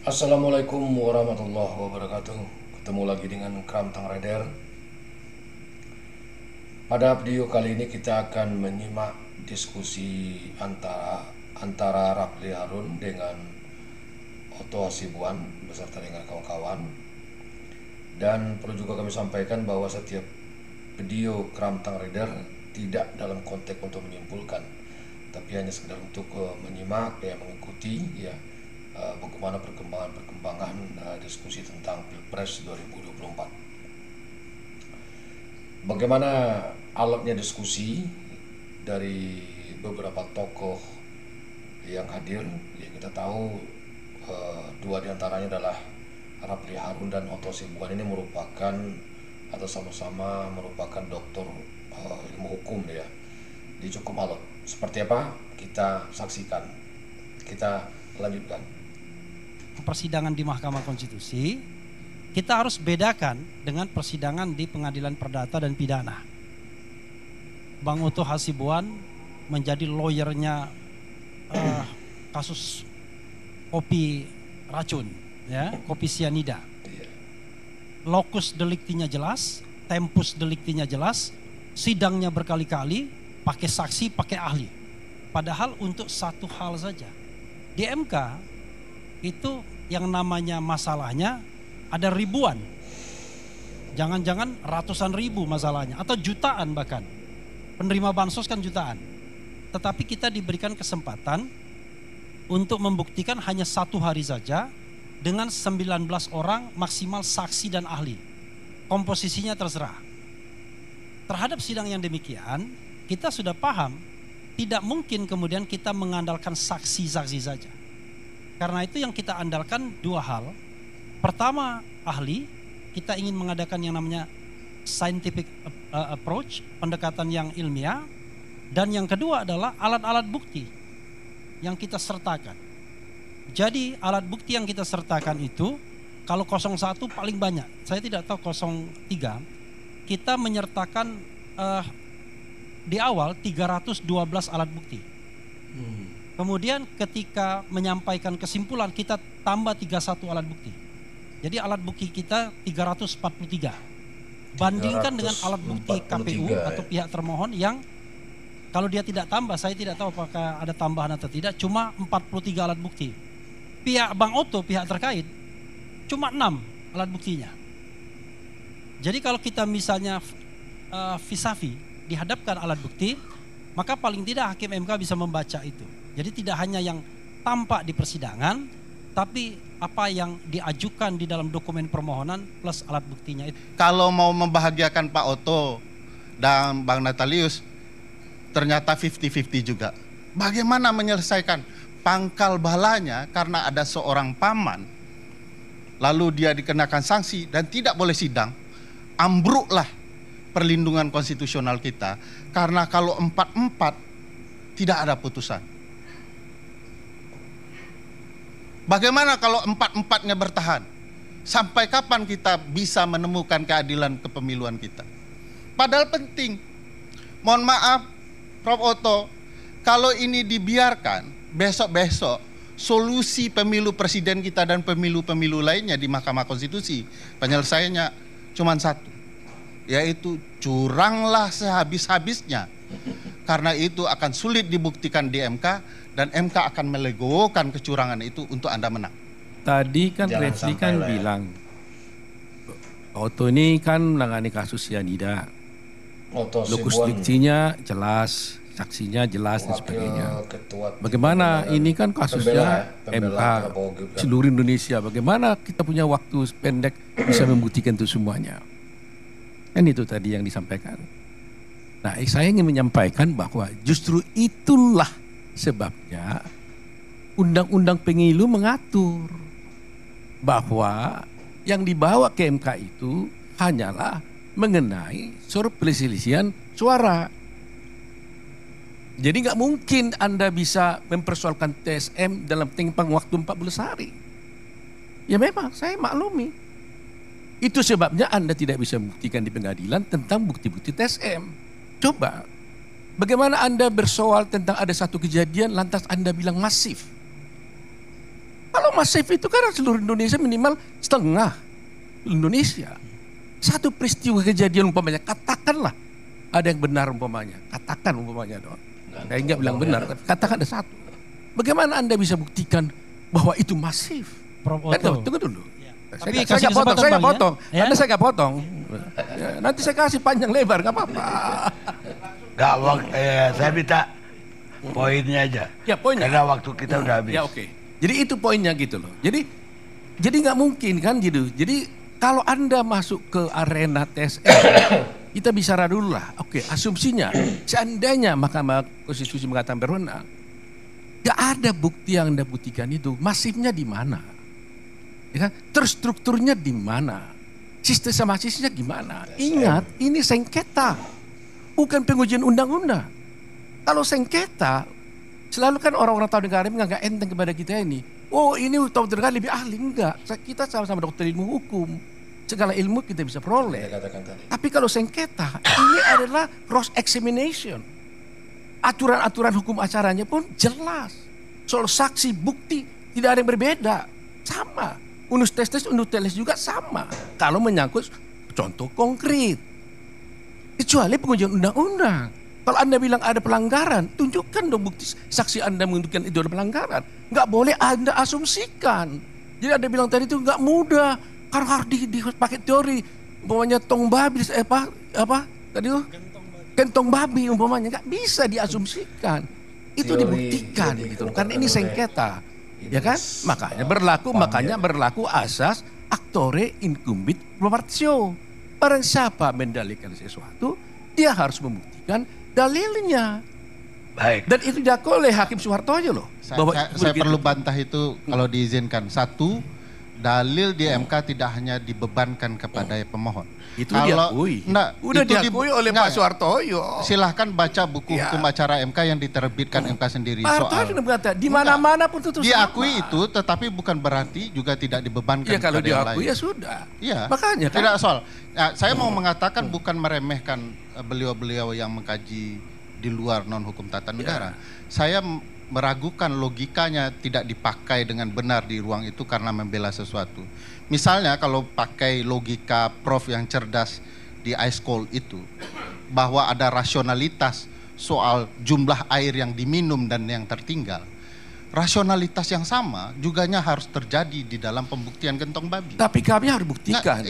Assalamualaikum warahmatullahi wabarakatuh. Ketemu lagi dengan Kram Tang Rider. Pada video kali ini kita akan menyimak diskusi antara Rapli Harun dengan Otto Hasibuan beserta dengan kawan-kawan. Dan perlu juga kami sampaikan bahwa setiap video Kram Tang Rider tidak dalam konteks untuk menyimpulkan, tapi hanya sekedar untuk menyimak dan mengikuti bagaimana perkembangan diskusi tentang Pilpres 2024. Bagaimana alatnya diskusi dari beberapa tokoh yang hadir, ya kita tahu dua diantaranya adalah Rapli Harun dan Otto Hasibuan. Ini merupakan atau sama-sama merupakan doktor ilmu hukum ya. Di cukup alat. Seperti apa? Kita saksikan. Kita lanjutkan. Persidangan di Mahkamah Konstitusi, kita harus bedakan dengan persidangan di Pengadilan Perdata dan Pidana. Bang Otto Hasibuan menjadi lawyernya kasus kopi racun, ya, kopi sianida. Lokus deliktinya jelas, tempus deliktinya jelas, sidangnya berkali-kali, pakai saksi, pakai ahli. Padahal untuk satu hal saja. Di MK itu yang namanya masalahnya ada ribuan. Jangan-jangan ratusan ribu masalahnya atau jutaan bahkan. Penerima bansos kan jutaan. Tetapi kita diberikan kesempatan untuk membuktikan hanya satu hari saja dengan 19 orang maksimal saksi dan ahli. Komposisinya terserah. Terhadap sidang yang demikian, kita sudah paham tidak mungkin kemudian kita mengandalkan saksi-saksi saja. Karena itu yang kita andalkan dua hal. Pertama, ahli. Kita ingin mengadakan yang namanya scientific approach, pendekatan yang ilmiah. Dan yang kedua adalah alat-alat bukti yang kita sertakan. Jadi alat bukti yang kita sertakan itu, kalau 01 paling banyak, saya tidak tahu 03, kita menyertakan di awal 312 alat bukti. Kemudian ketika menyampaikan kesimpulan kita tambah 31 alat bukti. Jadi alat bukti kita 343. Bandingkan dengan alat bukti KPU atau pihak termohon yang kalau dia tidak tambah, saya tidak tahu apakah ada tambahan atau tidak, cuma 43 alat bukti. Pihak Bang Otto, pihak terkait, cuma 6 alat buktinya. Jadi kalau kita misalnya vis-a-vis dihadapkan alat bukti, maka paling tidak hakim MK bisa membaca itu. Jadi tidak hanya yang tampak di persidangan, tapi apa yang diajukan di dalam dokumen permohonan plus alat buktinya itu. Kalau mau membahagiakan Pak Otto dan Bang Natalius, ternyata 50-50 juga. Bagaimana menyelesaikan pangkal balanya karena ada seorang paman, lalu dia dikenakan sanksi dan tidak boleh sidang, ambruklah perlindungan konstitusional kita. Karena kalau 4-4 tidak ada putusan. Bagaimana kalau 4-4-nya bertahan? Sampai kapan kita bisa menemukan keadilan kepemiluan kita? Padahal penting. Mohon maaf, Prof. Otto, kalau ini dibiarkan, besok-besok solusi pemilu presiden kita dan pemilu-pemilu lainnya di Mahkamah Konstitusi, penyelesaiannya cuma satu, yaitu curanglah sehabis-habisnya. Karena itu akan sulit dibuktikan di MK dan MK akan melegokan kecurangan itu untuk Anda menang. Tadi kan Refli kan bilang Otto ini kan menangani kasus sianida. Lokus deliktinya jelas, saksinya jelas dan sebagainya. Bagaimana ini kan kasusnya MK seluruh Indonesia. Bagaimana kita punya waktu pendek bisa membuktikan itu semuanya? Kan itu tadi yang disampaikan. Nah, saya ingin menyampaikan bahwa justru itulah sebabnya Undang-Undang Pemilu mengatur bahwa yang dibawa ke MK itu hanyalah mengenai soal perselisihan suara. Jadi nggak mungkin Anda bisa mempersoalkan TSM dalam tenggang waktu 14 hari. Ya memang saya maklumi. Itu sebabnya Anda tidak bisa membuktikan di pengadilan tentang bukti-bukti TSM. Coba, bagaimana Anda bersoal tentang ada satu kejadian lantas Anda bilang masif? Kalau masif itu kan seluruh Indonesia minimal setengah Indonesia. Satu peristiwa kejadian umpamanya, katakanlah ada yang benar umpamanya, katakan umpamanya doang. Saya nggak bilang benar, katakan ada satu. Bagaimana Anda bisa buktikan bahwa itu masif? Prof Otto. Tunggu dulu. Tapi Saya nggak potong. Ya? Anda saya nggak potong. Ya, nanti saya kasih panjang lebar, nggak apa-apa. Nggak, saya minta poinnya aja. Ya poinnya. Karena waktu kita udah habis. Ya oke. Jadi itu poinnya gitu loh. Jadi nggak mungkin kan gitu. Jadi kalau Anda masuk ke arena TSN, kita bicara dulu lah. Oke, asumsinya seandainya Mahkamah Konstitusi mengatakan berwenang, nggak ada bukti yang Anda buktikan itu. Masifnya di mana? Ya kan? Terstrukturnya di mana? Sistematisnya gimana? Ingat, ini sengketa, bukan pengujian undang-undang. Kalau sengketa, selalu kan orang-orang tahu negara menganggap enteng kepada kita ini. Oh ini tahu negara lebih ahli. Enggak, kita sama-sama dokter ilmu hukum. Segala ilmu kita bisa peroleh. Tapi kalau sengketa, ini adalah cross examination. Aturan-aturan hukum acaranya pun jelas. Soal saksi, bukti, tidak ada yang berbeda. Sama. Unus testes juga sama. Kalau menyangkut contoh konkret. Kecuali pengujian undang-undang. Kalau Anda bilang ada pelanggaran, tunjukkan dong bukti saksi Anda menunjukkan itu ada pelanggaran. Nggak boleh Anda asumsikan. Jadi Anda bilang tadi itu nggak mudah. Karena harus dipakai teori. Umpamanya tong babi, tadi itu? Gentong babi umpamanya. Nggak bisa diasumsikan. Itu dibuktikan gitu. Karena ini sengketa. Ya kan? Makanya berlaku asas actore incumbit probatio. Barang siapa mendalilkan sesuatu, dia harus membuktikan dalilnya. Baik. Dan itu diakui oleh Hakim Soehartojo loh. Saya perlu bantah itu kalau diizinkan. Satu, dalil di MK tidak hanya dibebankan kepada pemohon. Itu diakui. Udah diakui oleh Pak Soehartojo. Silahkan baca buku hukum acara MK yang diterbitkan MK sendiri. Pak Soehartojo berkata di mana-mana pun itu diakui itu, tetapi bukan berarti juga tidak dibebankan. Ya kalau kepada yang diakui lain. ya sudah. Iya. Makanya kan. Tidak soal. Nah, saya mau mengatakan bukan meremehkan beliau-beliau yang mengkaji di luar non hukum tata negara. Saya meragukan logikanya tidak dipakai dengan benar di ruang itu karena membela sesuatu. Misalnya kalau pakai logika Prof yang cerdas di ice cold itu, bahwa ada rasionalitas soal jumlah air yang diminum dan yang tertinggal. Rasionalitas yang sama juganya harus terjadi di dalam pembuktian gentong babi. Tapi kami harus buktikan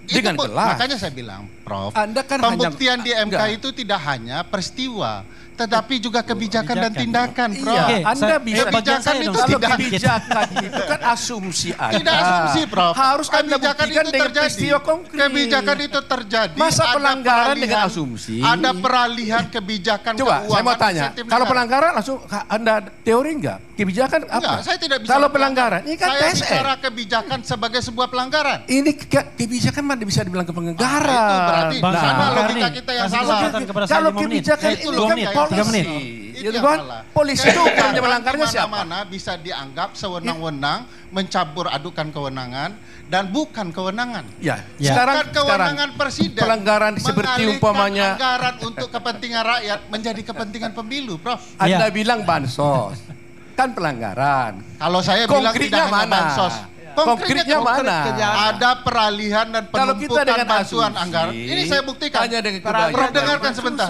dengan jelas. Makanya saya bilang, Prof, Anda kan pembuktian di MK itu tidak hanya peristiwa, tetapi juga kebijakan dan tindakan, Prof. Iya, Anda bisa kebijakan itu tidak kebijakan itu kan asumsi Anda. Tidak asumsi, Prof. Harus Anda kebijakan buktikan itu dengan terjadi. peristiwa konkret. Kebijakan itu terjadi. Masa ada pelanggaran dengan asumsi? Ada peralihan kebijakan Coba keuangan. saya mau tanya, kalau pelanggaran langsung Anda teori enggak? Kebijakan apa? Enggak, saya tidak bisa. Kalau pelanggaran, ini kan saya TSN. bicara kebijakan sebagai sebuah pelanggaran. Ini kebijakan mana bisa dibilang ke pelanggaran? Itu berarti sana logika kita yang salah. Kalau kebijakan itu ini kan polisi. Itu Gitu yang kan? salah. Polisi itu hanya melanggarnya siapa? Mana bisa dianggap sewenang-wenang mencampur adukan kewenangan dan bukan kewenangan. Ya, Bukan kewenangan presiden. Pelanggaran seperti mengalihkan umpamanya anggaran untuk kepentingan rakyat menjadi kepentingan pemilu, Prof. Anda bilang bansos. Kan pelanggaran. Kalau saya bilang Konkretnya tidak hanya mana? bansos. Konkretnya mana? Ada peralihan dan Kalau kita penumpukan dengan bantuan asumsi, anggaran. Ini saya buktikan. Hanya dengan Prof, kebahagiaan, dengarkan susah. sebentar.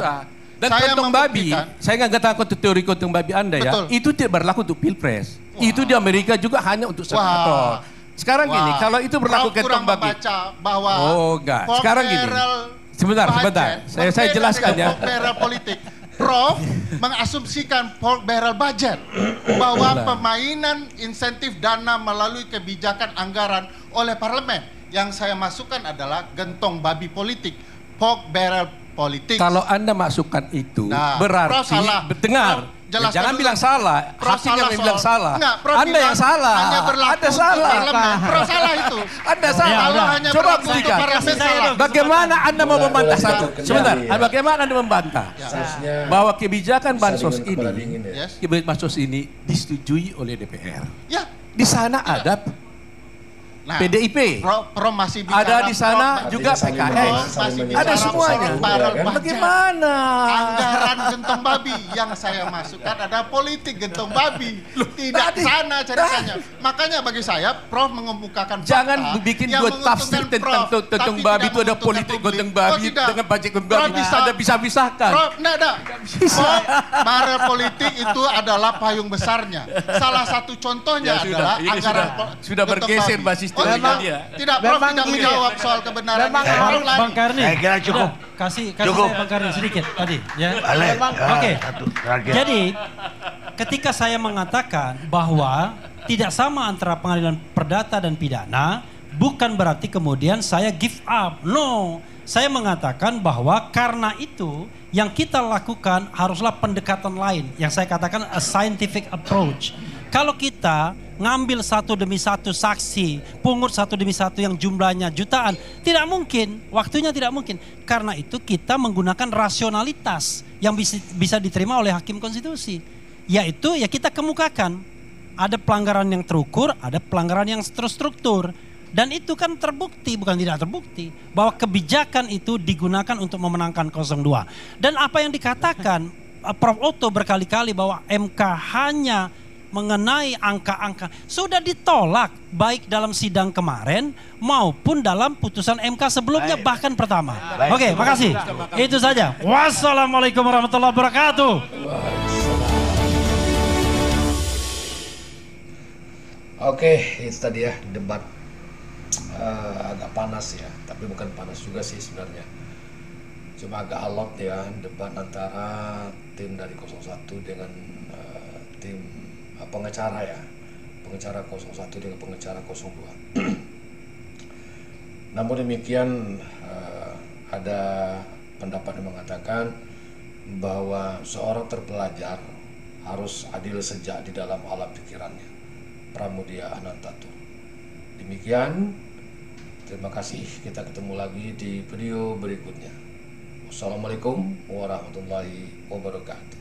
Dan Saya kantong babi, membuktikan. saya nggak takut teori kantong babi Anda ya. Betul. Itu tidak berlaku untuk pilpres. Itu di Amerika juga hanya untuk senator. Sekarang gini, kalau itu berlaku Prof kurang kantong babi. membaca bahwa enggak. Sekarang gini. Sebentar. Saya jelaskan ya. Pork barrel politik. Prof mengasumsikan pork barrel budget bahwa pemainan insentif dana melalui kebijakan anggaran oleh parlemen. Yang saya masukkan adalah gentong babi politik, pork barrel politik. Kalau Anda masukkan itu, Nah, berarti Prof salah. dengar. Prof, jelaskan Jangan dulu. bilang salah. Prof Hakim yang soal- bilang salah. Enggak, Prof Anda bilang yang salah. Hanya berlaku Anda untuk salah. parlemen. Prof salah itu. Anda salah. Kalau hanya Coba berlaku untuk buktikan. parlemen salah. Bagaimana Anda mau membantah satu? Sebentar. Ya. Bagaimana Anda membantah Seharusnya bahwa kebijakan bansos bisa dingin kepala ini, dingin ya. Yes. kebijakan bansos ini disetujui oleh DPR? Ya, Di sana ada Nah, PDIP. Pro masih bicara. Ada di sana Pro, juga saling PKS. membahas, saling Masih menyerang Ada bicara semuanya. soal barrel Ya kan? baja. Bagaimana? Anggaran gentong babi yang saya masukkan ada politik gentong babi. Tidak tadi- sana ceritanya. Makanya bagi saya Prof mengemukakan fakta Jangan bikin yang dua tafsir menguntungkan tentang Prof, gentong tapi babi tidak itu ada menguntungkan politik publik. gentong babi tidak. dengan budget gentong Prof babi. bisa. Ada bisa-bisahkan. Prof, nada. Prof, barel politik itu adalah payung besarnya. Salah satu contohnya Ya, sudah. adalah Ini anggaran sudah gentong bergeser babi. basis Oh, teorinya tidak. dia. Tidak, Prof Memang tidak gini. menjawab soal kebenaran. Memang Prof lari. Bang Karni. Saya kira cukup. Udah, kasih Cukup. saya Bang Karni sedikit tadi ya. Boleh. Oke. Satu terakhir. Jadi ketika saya mengatakan bahwa tidak sama antara pengadilan perdata dan pidana, bukan berarti kemudian saya give up. No, saya mengatakan bahwa karena itu yang kita lakukan haruslah pendekatan lain. Yang saya katakan a scientific approach. Kalau kita ngambil satu demi satu saksi, pungut satu demi satu yang jumlahnya jutaan, tidak mungkin, waktunya tidak mungkin. Karena itu kita menggunakan rasionalitas yang bisa diterima oleh hakim konstitusi. Yaitu ya kita kemukakan, ada pelanggaran yang terukur, ada pelanggaran yang terstruktur. Dan itu kan terbukti, bukan tidak terbukti, bahwa kebijakan itu digunakan untuk memenangkan 02. Dan apa yang dikatakan Prof. Otto berkali-kali bahwa MK hanya mengenai angka-angka sudah ditolak baik dalam sidang kemarin maupun dalam putusan MK sebelumnya, bahkan pertama. Baik. Oke, makasih. Itu saja. Wassalamualaikum warahmatullahi wabarakatuh. Oke, itu tadi ya debat agak panas ya, tapi bukan panas juga sih sebenarnya. Cuma agak alot ya debat antara tim dari 01 dengan tim pengacara ya. Pengacara 01 dengan pengacara 02. Namun demikian ada pendapat yang mengatakan bahwa seorang terpelajar harus adil sejak di dalam alam pikirannya. Pramudia Anantatur. Demikian, terima kasih. Kita ketemu lagi di video berikutnya. Wassalamualaikum warahmatullahi wabarakatuh.